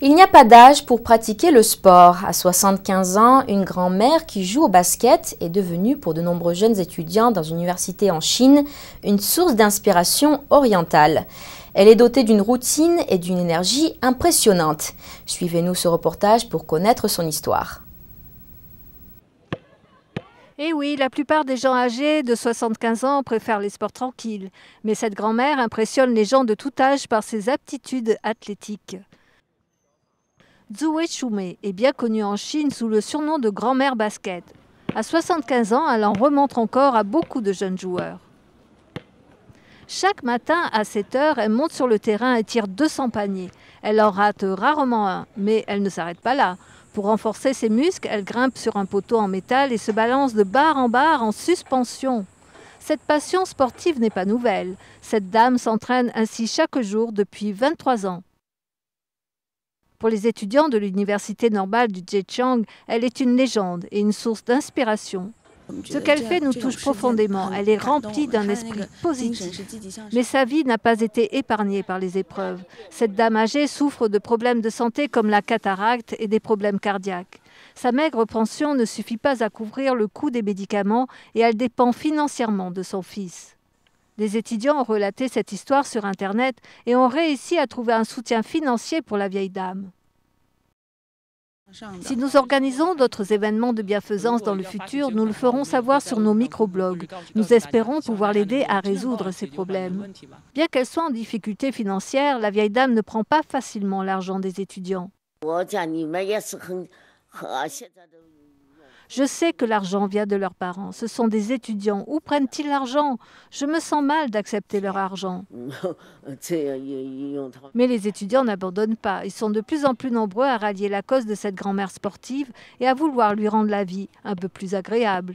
Il n'y a pas d'âge pour pratiquer le sport. À 75 ans, une grand-mère qui joue au basket est devenue pour de nombreux jeunes étudiants dans une université en Chine une source d'inspiration orientale. Elle est dotée d'une routine et d'une énergie impressionnantes. Suivez-nous ce reportage pour connaître son histoire. Eh oui, la plupart des gens âgés de 75 ans préfèrent les sports tranquilles. Mais cette grand-mère impressionne les gens de tout âge par ses aptitudes athlétiques. Zhu Weishume est bien connue en Chine sous le surnom de grand-mère basket. À 75 ans, elle en remonte encore à beaucoup de jeunes joueurs. Chaque matin, à 7 heures, elle monte sur le terrain et tire 200 paniers. Elle en rate rarement un, mais elle ne s'arrête pas là. Pour renforcer ses muscles, elle grimpe sur un poteau en métal et se balance de barre en suspension. Cette passion sportive n'est pas nouvelle. Cette dame s'entraîne ainsi chaque jour depuis 23 ans. Pour les étudiants de l'université normale du Zhejiang, elle est une légende et une source d'inspiration. Ce qu'elle fait nous touche profondément. Elle est remplie d'un esprit positif. Mais sa vie n'a pas été épargnée par les épreuves. Cette dame âgée souffre de problèmes de santé comme la cataracte et des problèmes cardiaques. Sa maigre pension ne suffit pas à couvrir le coût des médicaments et elle dépend financièrement de son fils. Des étudiants ont relaté cette histoire sur Internet et ont réussi à trouver un soutien financier pour la vieille dame. Si nous organisons d'autres événements de bienfaisance dans le futur, nous le ferons savoir sur nos microblogs. Nous espérons pouvoir l'aider à résoudre ses problèmes. Bien qu'elle soit en difficulté financière, la vieille dame ne prend pas facilement l'argent des étudiants. Je sais que l'argent vient de leurs parents. Ce sont des étudiants. Où prennent-ils l'argent? Je me sens mal d'accepter leur argent. Mais les étudiants n'abandonnent pas. Ils sont de plus en plus nombreux à rallier la cause de cette grand-mère sportive et à vouloir lui rendre la vie un peu plus agréable.